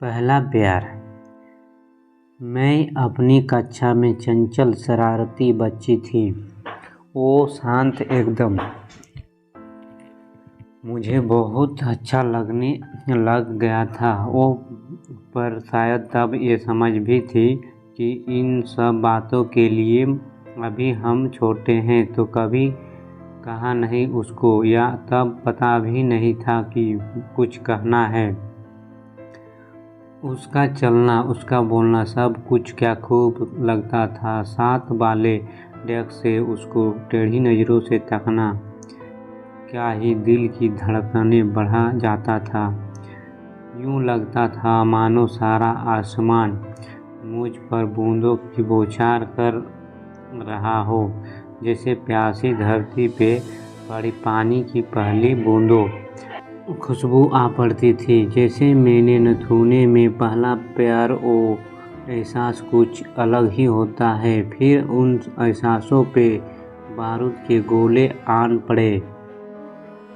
पहला प्यार। मैं अपनी कक्षा में चंचल शरारती बच्ची थी। वो शांत एकदम। मुझे बहुत अच्छा लगने लग गया था वो, पर शायद तब ये समझ भी थी कि इन सब बातों के लिए अभी हम छोटे हैं, तो कभी कहा नहीं उसको, या तब पता भी नहीं था कि कुछ कहना है। उसका चलना, उसका बोलना, सब कुछ क्या खूब लगता था। साथ वाले डेस्क से उसको टेढ़ी नज़रों से तकना क्या ही दिल की धड़कनें बढ़ा जाता था। यूँ लगता था मानो सारा आसमान मुझ पर बूंदों की बौछार कर रहा हो, जैसे प्यासी धरती पे पड़ी पानी की पहली बूंदों खुशबू आ पड़ती थी। जैसे मैंने नथुने में पहला प्यार, वो एहसास कुछ अलग ही होता है। फिर उन एहसासों पे बारूद के गोले आन पड़े।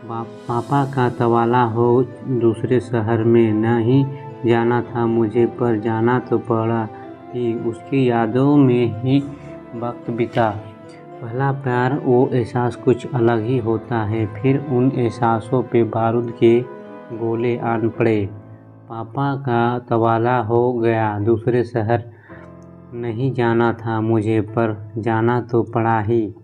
पापा का तबादला हो दूसरे शहर में, नहीं जाना था मुझे, पर जाना तो पड़ा ही। उसकी यादों में ही वक्त बीता। पहला प्यार, वो एहसास कुछ अलग ही होता है। फिर उन एहसासों पे बारूद के गोले आन पड़े। पापा का तबादला हो गया दूसरे शहर, नहीं जाना था मुझे, पर जाना तो पड़ा ही।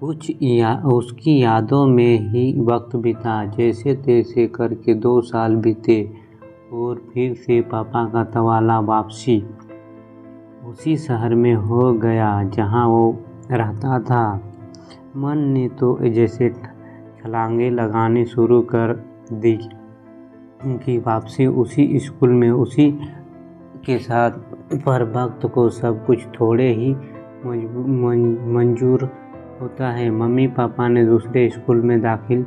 उसकी यादों में ही वक्त बीता। जैसे तैसे करके 2 साल बीते और फिर से पापा का तबादला, वापसी उसी शहर में हो गया जहाँ वो रहता था। मन ने तो जैसे छलांगे लगाने शुरू कर दी कि वापसी उसी स्कूल में, उसी के साथ। पर वक्त को सब कुछ थोड़े ही मंजूर होता है। मम्मी पापा ने दूसरे स्कूल में दाखिल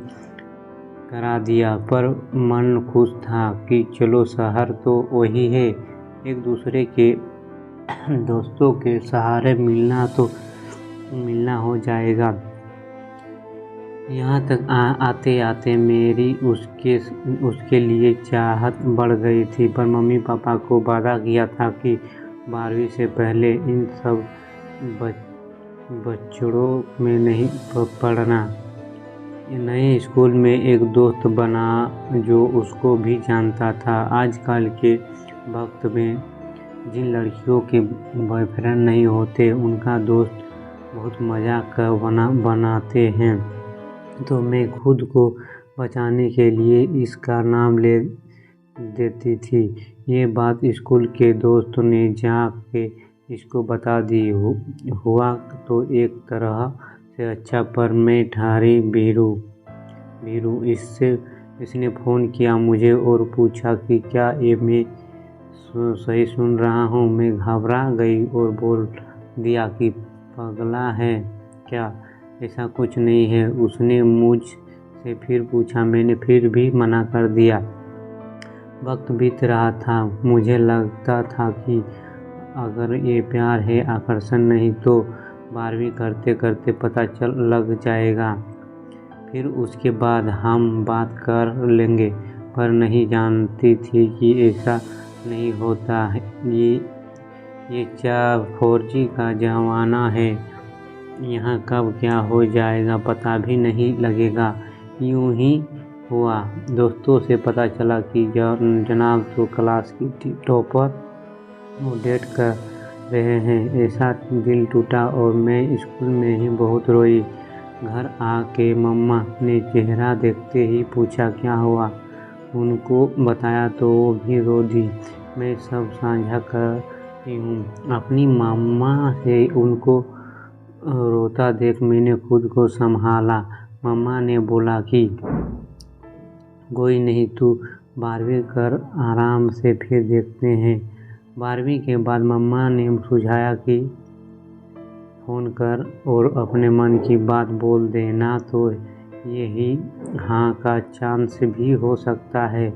करा दिया, पर मन खुश था कि चलो शहर तो वही है, एक दूसरे के दोस्तों के सहारे मिलना हो जाएगा। यहाँ तक आते आते मेरी उसके लिए चाहत बढ़ गई थी। पर मम्मी पापा को वादा किया था कि 12वीं से पहले इन सब बच्चों में नहीं पढ़ना। नए स्कूल में एक दोस्त बना जो उसको भी जानता था। आजकल के वक्त में जिन लड़कियों के बॉयफ्रेंड नहीं होते, उनका दोस्त बहुत मजाक बनाते हैं, तो मैं खुद को बचाने के लिए इसका नाम ले देती थी। ये बात स्कूल के दोस्त ने जाके इसको बता दी। हुआ तो एक तरह से अच्छा, पर मैं ठहरी भीरू। इसने फ़ोन किया मुझे और पूछा कि क्या ये मैं सही सुन रहा हूँ। मैं घबरा गई और बोल दिया कि पगला है क्या, ऐसा कुछ नहीं है। उसने मुझ से फिर पूछा, मैंने फिर भी मना कर दिया। वक्त बीत रहा था। मुझे लगता था कि अगर ये प्यार है, आकर्षण नहीं, तो 12वीं करते करते पता लग जाएगा। फिर उसके बाद हम बात कर लेंगे। पर नहीं जानती थी कि ऐसा नहीं होता है। ये 4G का ज़माना है। यहाँ कब क्या हो जाएगा पता भी नहीं लगेगा। यूँ ही हुआ। दोस्तों से पता चला कि जनाब तो क्लास की टॉपर वो डेट कर रहे हैं। ऐसा दिल टूटा और मैं स्कूल में ही बहुत रोई। घर आके मम्मा ने चेहरा देखते ही पूछा क्या हुआ। उनको बताया तो वो भी रो दी। मैं सब साझा कर रही हूँ अपनी मम्मा से। उनको रोता देख मैंने खुद को संभाला। मम्मा ने बोला कि कोई नहीं, तू 12वीं कर आराम से, फिर देखते हैं। 12वीं के बाद मम्मा ने सुझाया कि फ़ोन कर और अपने मन की बात बोल दे, ना तो यही हाँ का चांस भी हो सकता है।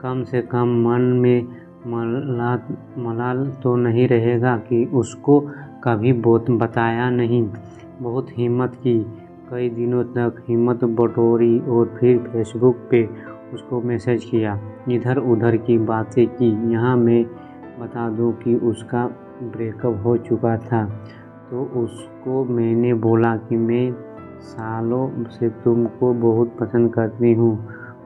कम से कम मन में मलाल तो नहीं रहेगा कि उसको कभी बताया नहीं। बहुत हिम्मत की, कई दिनों तक हिम्मत बटोरी और फिर फेसबुक पे उसको मैसेज किया। इधर उधर की बातें की। यहाँ मैं बता दूँ कि उसका ब्रेकअप हो चुका था, तो उसको मैंने बोला कि मैं सालों से तुमको बहुत पसंद करती हूँ।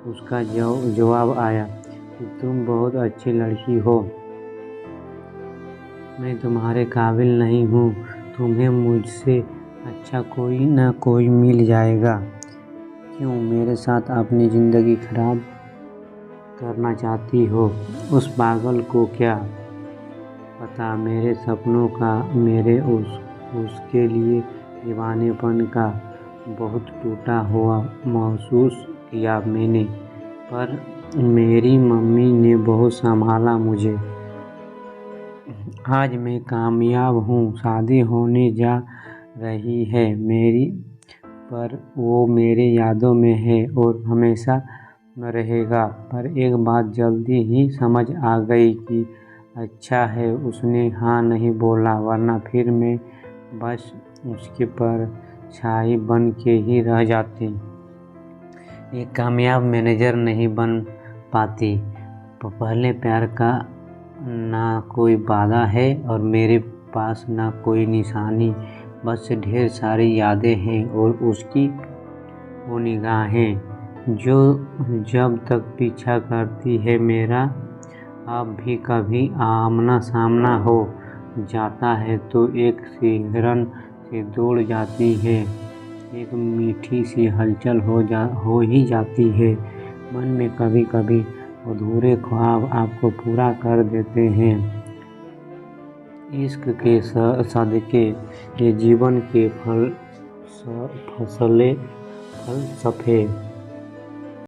उसका जवाब आया कि तुम बहुत अच्छी लड़की हो, मैं तुम्हारे काबिल नहीं हूँ, तुम्हें मुझसे अच्छा कोई ना कोई मिल जाएगा। क्यों मेरे साथ अपनी ज़िंदगी खराब करना चाहती हो? उस पागल को क्या पता मेरे सपनों का, मेरे उसके लिए दीवानेपन का। बहुत टूटा हुआ महसूस किया मैंने, पर मेरी मम्मी ने बहुत संभाला मुझे। आज मैं कामयाब हूँ, शादी होने जा रही है मेरी, पर वो मेरे यादों में है और हमेशा रहेगा। पर एक बात जल्दी ही समझ आ गई कि अच्छा है उसने हाँ नहीं बोला, वरना फिर मैं बस उसके परछाई बन के ही रह जाती। एक कामयाब मैनेजर नहीं बन पाती। पहले प्यार का ना कोई वादा है और मेरे पास ना कोई निशानी, बस ढेर सारी यादें हैं और उसकी वो निगाहें जो जब तक पीछा करती है मेरा। अब भी कभी आमना सामना हो जाता है तो एक सिहरन से दौड़ जाती है, एक मीठी सी हलचल हो ही जाती है। मन में कभी कभी अधूरे ख्वाब आपको पूरा कर देते हैं। इश्क के सदके ये जीवन के फलसफे